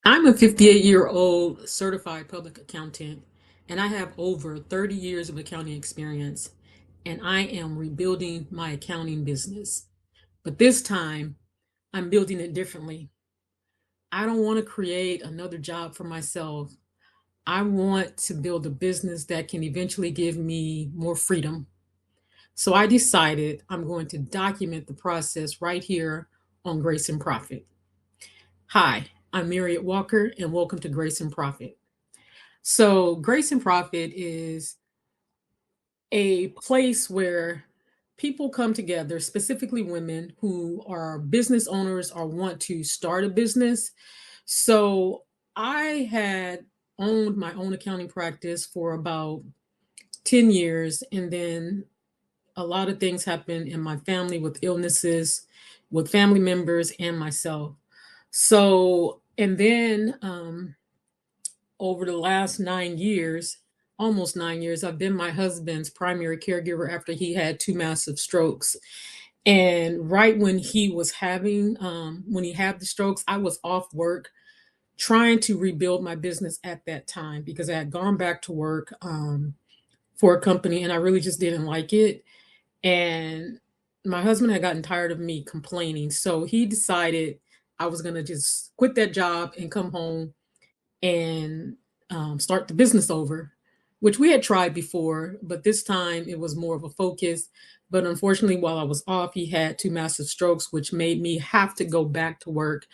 I'm a 58-year-old certified public accountant, and I have over 30 years of accounting experience, and I am rebuilding my accounting business. But this time, I'm building it differently. I don't want to create another job for myself. I want to build a business that can eventually give me more freedom. So I decided I'm going to document the process right here on Grace and Profit. Hi, I'm Marriott Walker, and welcome to Grace and Profit. So, Grace and Profit is a place where people come together, specifically women who are business owners or want to start a business. So, I had owned my own accounting practice for about 10 years, and then a lot of things happened in my family with illnesses, with family members, and myself. So, and then over the last 9 years, almost 9 years, I've been my husband's primary caregiver after he had two massive strokes. And right when when he had the strokes, I was off work trying to rebuild my business at that time because I had gone back to work for a company and I really just didn't like it. And my husband had gotten tired of me complaining. So he decided I was going to just quit that job and come home and start the business over, which we had tried before, but this time it was more of a focus. But unfortunately, while I was off, he had two massive strokes, which made me have to go back to work.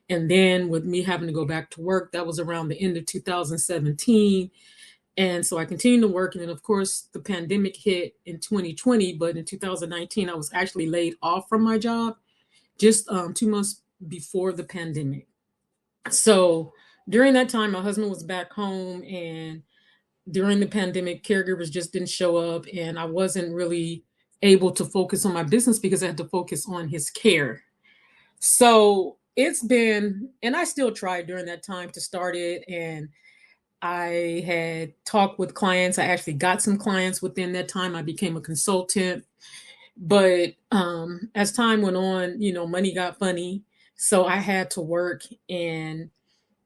And then, with me having to go back to work, that was around the end of 2017. And so I continued to work. And then, of course, the pandemic hit in 2020. But in 2019, I was actually laid off from my job just 2 months before the pandemic. So during that time, my husband was back home, and during the pandemic, caregivers just didn't show up, and I wasn't really able to focus on my business because I had to focus on his care. So it's been, and I still tried during that time to start it, and I had talked with clients. I actually got some clients within that time. I became a consultant, but as time went on, money got funny, so I had to work and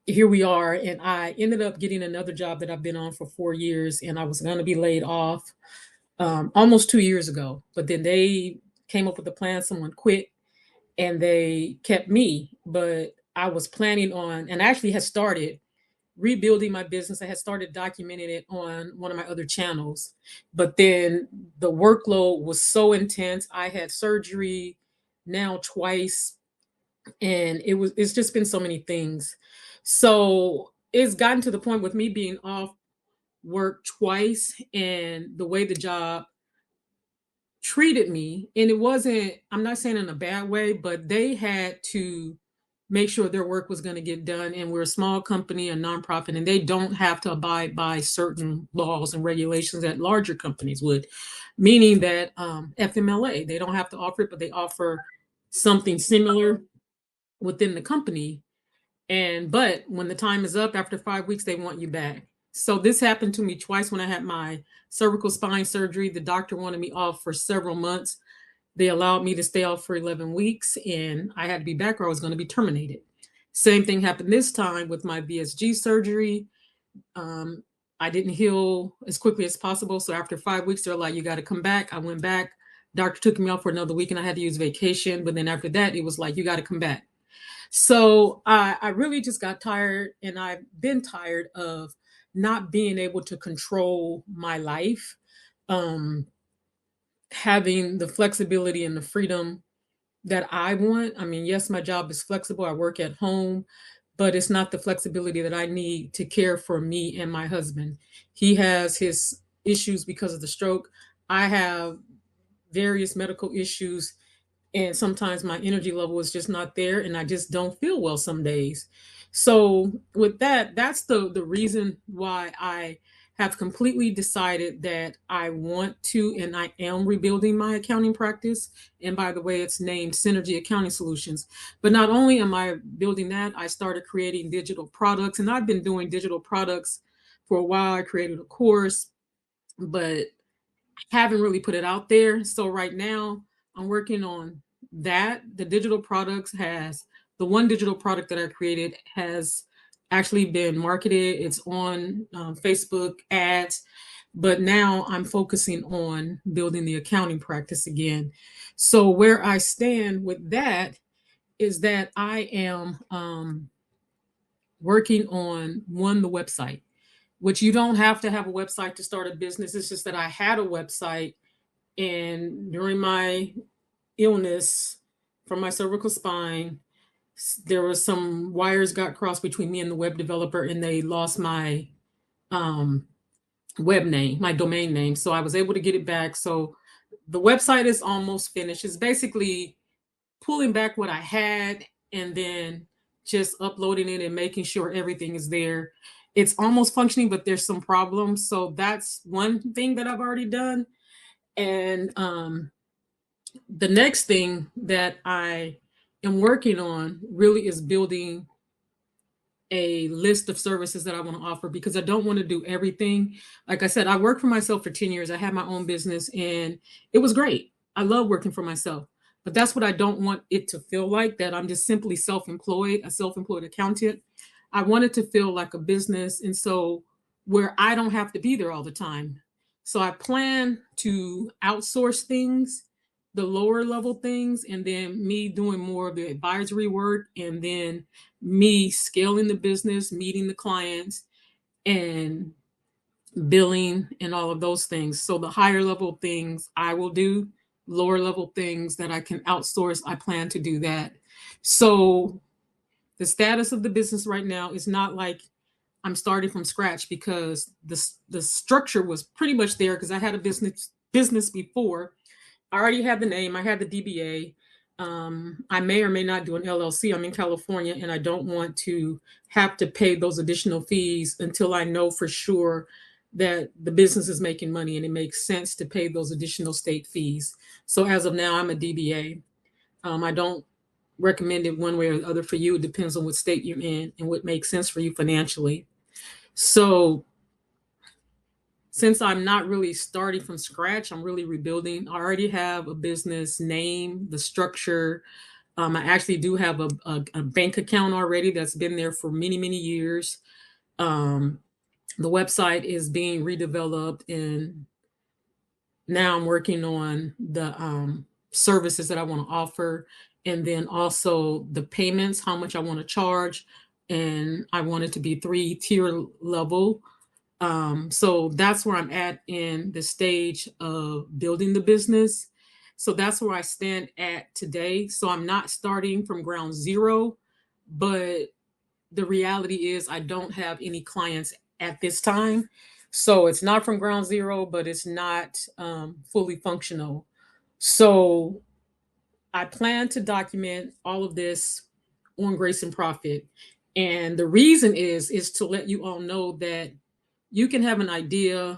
here we are. And I ended up getting another job that I've been on for 4 years, and I was going to be laid off almost 2 years ago. But then they came up with a plan, someone quit, and they kept me. But I was planning on, and I actually had started rebuilding my business. I had started documenting it on one of my other channels. But then the workload was so intense. I had surgery now twice, and it's just been so many things. So it's gotten to the point with me being off work twice and the way the job treated me. And it wasn't, I'm not saying in a bad way, but they had to make sure their work was going to get done. And we're a small company, a nonprofit, and they don't have to abide by certain laws and regulations that larger companies would, meaning that FMLA, they don't have to offer it, but they offer something similar within the company. And but when the time is up after 5 weeks, they want you back. So this happened to me twice when I had my cervical spine surgery. The doctor wanted me off for several months. They allowed me to stay off for 11 weeks, and I had to be back or I was going to be terminated. Same thing happened this time with my VSG surgery. Um, I didn't heal as quickly as possible. So after 5 weeks, they're like, you got to come back. I went back. Doctor took me off for another week and I had to use vacation. But then after that, it was like, you got to come back. So I really just got tired, and I've been tired of not being able to control my life, um, having the flexibility and the freedom that I want. I mean, yes, my job is flexible. I work at home, but it's not the flexibility that I need to care for me and my husband. He has his issues because of the stroke. I have various medical issues, and sometimes my energy level is just not there and I just don't feel well some days. So with that, that's the reason why I have completely decided that I want to, and I am rebuilding my accounting practice. And by the way, it's named Synergy Accounting Solutions. But not only am I building that, I started creating digital products, and I've been doing digital products for a while. I created a course, but haven't really put it out there. So right now I'm working on that. The one digital product that I created has actually been marketed. It's on Facebook ads, but now I'm focusing on building the accounting practice again. So where I stand with that is that I am working on the website, which you don't have to have a website to start a business. It's just that I had a website, and during my illness from my cervical spine, there was some wires got crossed between me and the web developer, and they lost my um, web name, my domain name. So I was able to get it back. So the website is almost finished. It's basically pulling back what I had and then just uploading it and making sure everything is there. It's almost functioning, but there's some problems. So that's one thing that I've already done. And the next thing that I am working on really is building a list of services that I want to offer, because I don't want to do everything. Like I said, I worked for myself for 10 years. I had my own business and it was great. I love working for myself. But that's what I don't want it to feel like, that I'm just simply self-employed, a self-employed accountant. I want it to feel like a business. And so where I don't have to be there all the time. So I plan to outsource things, the lower level things, and then me doing more of the advisory work, and then me scaling the business, meeting the clients, and billing and all of those things. So the higher level things I will do, lower level things that I can outsource, I plan to do that. So the status of the business right now is not like I'm starting from scratch, because the structure was pretty much there, because I had a business before. I already had the name, I had the DBA. I may or may not do an LLC. I'm in California and I don't want to have to pay those additional fees until I know for sure that the business is making money and it makes sense to pay those additional state fees. So as of now, I'm a DBA. I don't recommend it one way or the other for you. It depends on what state you're in and what makes sense for you financially. So since I'm not really starting from scratch, I'm really rebuilding. I already have a business name, the structure. I actually do have a bank account already that's been there for many, many years. Um, the website is being redeveloped, and now I'm working on the services that I want to offer, and then also the payments, how much I want to charge. And I want it to be 3-tier level. So that's where I'm at in the stage of building the business. So that's where I stand at today. So I'm not starting from ground zero, but the reality is I don't have any clients at this time. So it's not from ground zero, but it's not fully functional. So I plan to document all of this on Grace and Profit. And the reason is to let you all know that you can have an idea,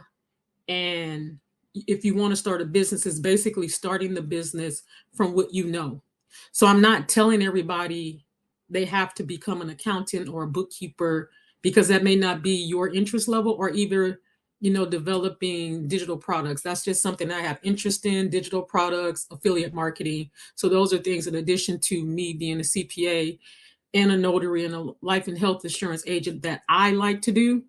and if you want to start a business, it's basically starting the business from what you know. So I'm not telling everybody they have to become an accountant or a bookkeeper, because that may not be your interest level, or either developing digital products. That's just something I have interest in: digital products, affiliate marketing. So those are things in addition to me being a CPA and a notary and a life and health insurance agent that I like to do,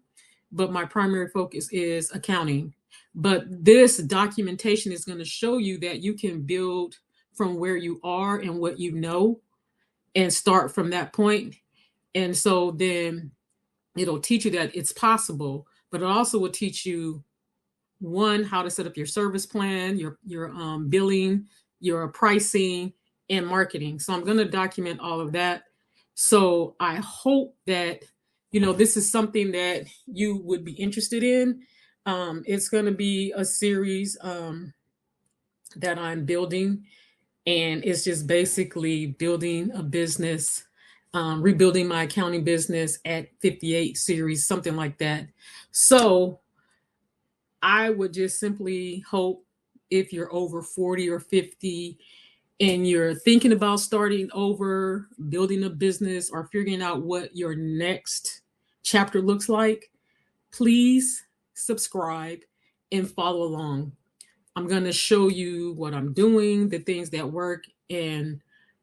but my primary focus is accounting. But this documentation is going to show you that you can build from where you are and what you know, and start from that point. And so then it'll teach you that it's possible, but it also will teach you, one, how to set up your service plan, your billing, your pricing, and marketing. So I'm going to document all of that. So I hope that this is something that you would be interested in. It's going to be a series that I'm building, and it's just basically building a business, rebuilding my accounting business at 58 series, something like that. So I would just simply hope, if you're over 40 or 50 and you're thinking about starting over, building a business, or figuring out what your next chapter looks like, please subscribe and follow along. I'm going to show you what I'm doing, the things that work, and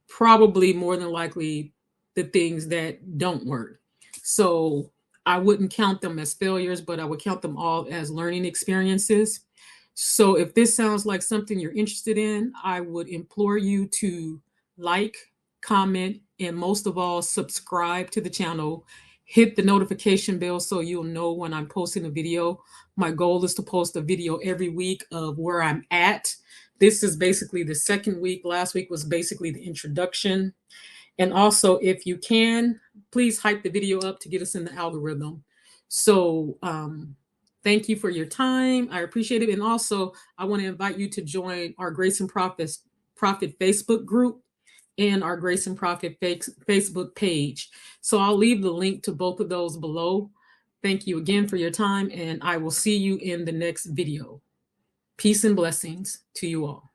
probably more than likely the things that don't work. So I wouldn't count them as failures, but I would count them all as learning experiences. So if this sounds like something you're interested in, I would implore you to like, comment, and most of all, subscribe to the channel. Hit the notification bell so you'll know when I'm posting a video. My goal is to post a video every week of where I'm at. This is basically the second week. Last week was basically the introduction. And also, if you can, please hype the video up to get us in the algorithm. So, thank you for your time. I appreciate it. And also, I want to invite you to join our Grace and Profit Facebook group and our Grace and Profit Facebook page. So, I'll leave the link to both of those below. Thank you again for your time, and I will see you in the next video. Peace and blessings to you all.